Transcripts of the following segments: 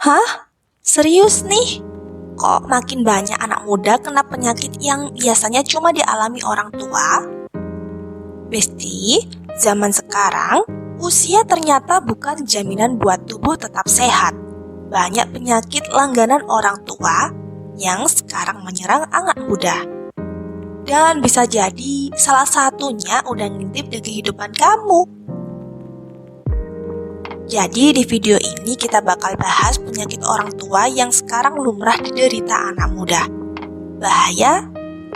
Hah? Serius nih? Kok makin banyak anak muda kena penyakit yang biasanya cuma dialami orang tua? Besti, zaman sekarang, usia ternyata bukan jaminan buat tubuh tetap sehat. Banyak penyakit langganan orang tua yang sekarang menyerang anak muda. Dan bisa jadi salah satunya udah ngintip di kehidupan kamu. Jadi di video ini kita bakal bahas penyakit orang tua yang sekarang lumrah diderita anak muda. Bahaya?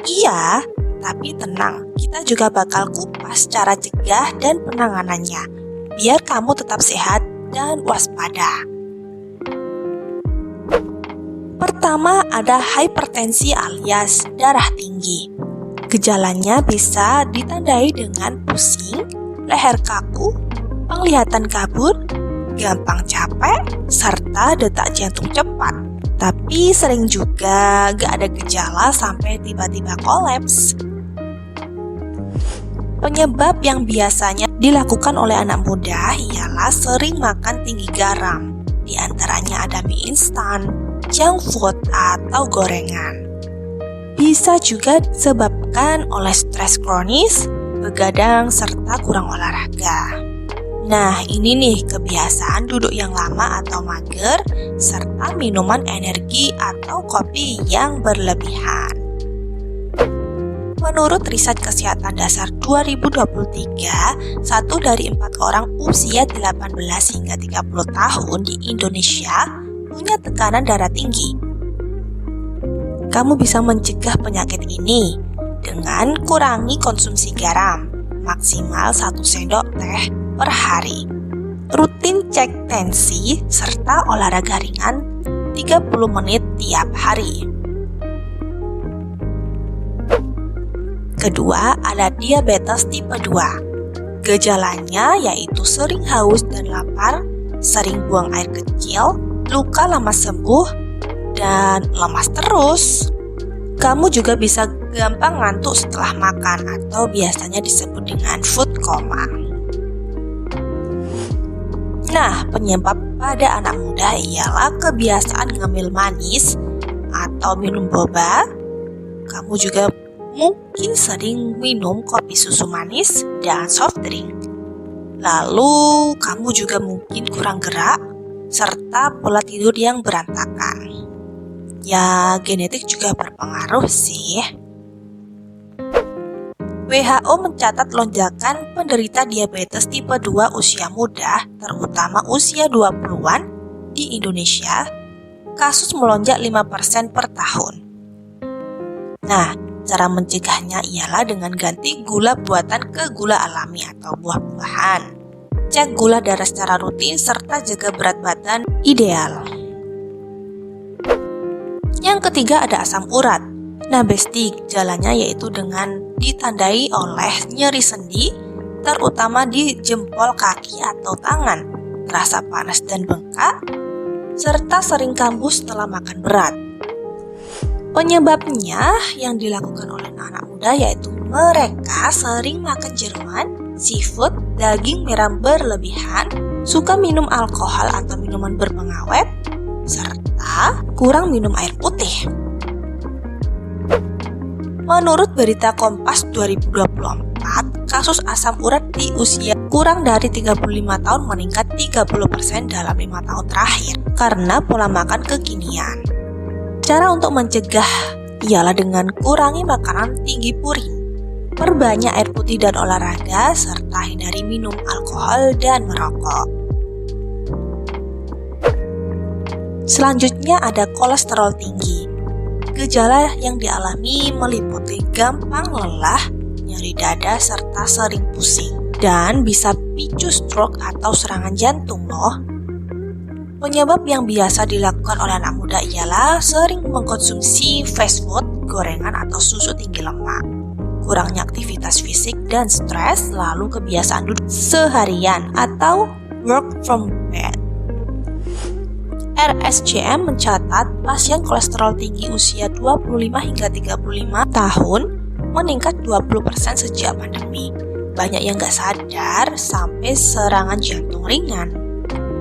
Iya, tapi tenang, kita juga bakal kupas cara cegah dan penanganannya, biar kamu tetap sehat dan waspada. Pertama ada hipertensi alias darah tinggi. Gejalanya bisa ditandai dengan pusing, leher kaku, penglihatan kabur, gampang capek, serta detak jantung cepat. Tapi sering juga gak ada gejala sampai tiba-tiba kolaps. Penyebab yang biasanya dilakukan oleh anak muda ialah sering makan tinggi garam. Di antaranya ada mie instan, junk food, atau gorengan. Bisa juga disebabkan oleh stres kronis, begadang, serta kurang olahraga. Nah, ini nih kebiasaan duduk yang lama atau mager, serta minuman energi atau kopi yang berlebihan. Menurut riset kesehatan dasar 2023, 1 dari 4 orang usia 18 hingga 30 tahun di Indonesia punya tekanan darah tinggi. Kamu bisa mencegah penyakit ini dengan kurangi konsumsi garam, maksimal 1 sendok teh per hari. Rutin cek tensi serta olahraga ringan 30 menit tiap hari. Kedua, ada diabetes tipe 2. Gejalanya yaitu sering haus dan lapar, sering buang air kecil, luka lama sembuh, dan lemas terus. Kamu juga bisa gampang ngantuk setelah makan atau biasanya disebut dengan food coma. Nah, penyebab pada anak muda ialah kebiasaan ngemil manis atau minum boba. Kamu juga mungkin sering minum kopi susu manis dan soft drink. Lalu, kamu juga mungkin kurang gerak serta pola tidur yang berantakan. Ya, genetik juga berpengaruh sih. WHO mencatat lonjakan penderita diabetes tipe 2 usia muda, terutama usia 20-an di Indonesia. Kasus melonjak 5% per tahun. Nah, cara mencegahnya ialah dengan ganti gula buatan ke gula alami atau buah-buahan. Cek gula darah secara rutin serta jaga berat badan ideal. Yang ketiga ada asam urat. Nah, besti, gejalanya yaitu dengan ditandai oleh nyeri sendi, terutama di jempol kaki atau tangan, terasa panas dan bengkak, serta sering kambuh setelah makan berat. Penyebabnya yang dilakukan oleh anak muda yaitu mereka sering makan jeruan, seafood, daging merah berlebihan, suka minum alkohol atau minuman berpengawet, serta kurang minum air putih. Menurut berita Kompas 2024, kasus asam urat di usia kurang dari 35 tahun meningkat 30% dalam 5 tahun terakhir karena pola makan kekinian. Cara untuk mencegah ialah dengan kurangi makanan tinggi purin, perbanyak air putih dan olahraga, serta hindari minum alkohol dan merokok. Selanjutnya ada kolesterol tinggi. Gejala yang dialami meliputi gampang lelah, nyeri dada, serta sering pusing, dan bisa picu stroke atau serangan jantung loh. Penyebab yang biasa dilakukan oleh anak muda ialah sering mengkonsumsi fast food, gorengan atau susu tinggi lemak, kurangnya aktivitas fisik dan stres, lalu kebiasaan duduk seharian atau work from bed. RSCM mencatat pasien kolesterol tinggi usia 25 hingga 35 tahun meningkat 20% sejak pandemi. Banyak yang gak sadar sampai serangan jantung ringan.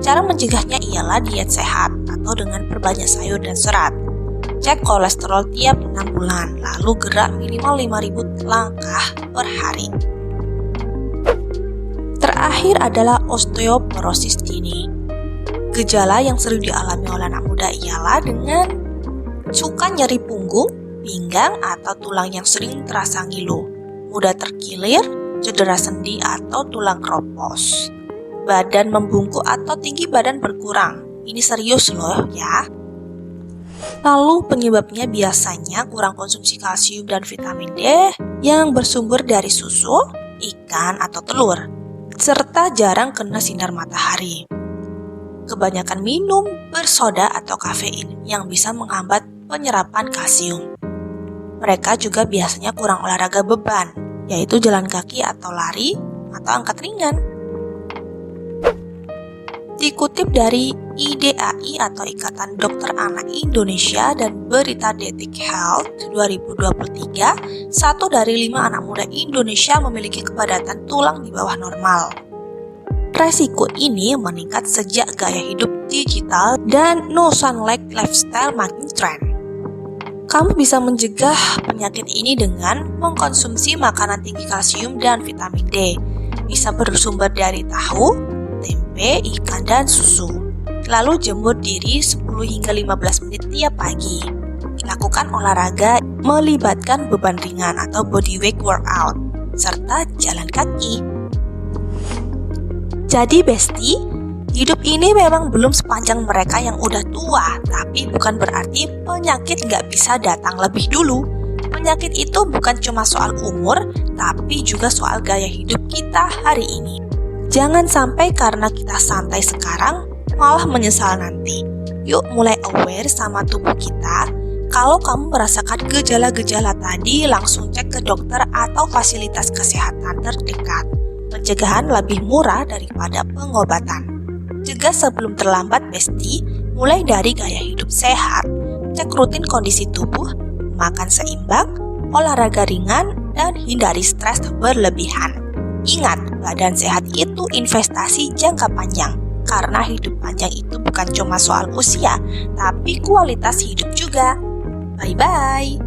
Cara mencegahnya ialah diet sehat atau dengan perbanyak sayur dan serat. Cek kolesterol tiap 6 bulan, lalu gerak minimal 5.000 langkah per hari. Terakhir adalah osteoporosis dini. Gejala yang sering dialami oleh anak muda ialah dengan suka nyeri punggung, pinggang, atau tulang yang sering terasa ngilu, mudah terkilir, cedera sendi atau tulang keropos, badan membungkuk atau tinggi badan berkurang. Ini serius loh ya. Lalu penyebabnya biasanya kurang konsumsi kalsium dan vitamin D yang bersumber dari susu, ikan, atau telur, serta jarang kena sinar matahari. Kebanyakan minum bersoda atau kafein yang bisa menghambat penyerapan kalsium. Mereka juga biasanya kurang olahraga beban, yaitu jalan kaki atau lari atau angkat ringan. Dikutip dari IDAI atau Ikatan Dokter Anak Indonesia dan berita Detik Health 2023, 1 dari 5 anak muda Indonesia memiliki kepadatan tulang di bawah normal. Resiko ini meningkat sejak gaya hidup digital dan no sunlight lifestyle makin tren. Kamu bisa mencegah penyakit ini dengan mengkonsumsi makanan tinggi kalsium dan vitamin D. Bisa bersumber dari tahu, tempe, ikan, dan susu. Lalu jemur diri 10 hingga 15 menit tiap pagi. Lakukan olahraga melibatkan beban ringan atau bodyweight workout, serta jalan kaki. Jadi bestie, hidup ini memang belum sepanjang mereka yang udah tua, tapi bukan berarti penyakit gak bisa datang lebih dulu. Penyakit itu bukan cuma soal umur, tapi juga soal gaya hidup kita hari ini. Jangan sampai karena kita santai sekarang, malah menyesal nanti. Yuk mulai aware sama tubuh kita. Kalau kamu merasakan gejala-gejala tadi, langsung cek ke dokter atau fasilitas kesehatan terdekat. Pencegahan lebih murah daripada pengobatan. Cegah sebelum terlambat bestie, mulai dari gaya hidup sehat, cek rutin kondisi tubuh, makan seimbang, olahraga ringan, dan hindari stres berlebihan. Ingat, badan sehat itu investasi jangka panjang, karena hidup panjang itu bukan cuma soal usia, tapi kualitas hidup juga. Bye-bye!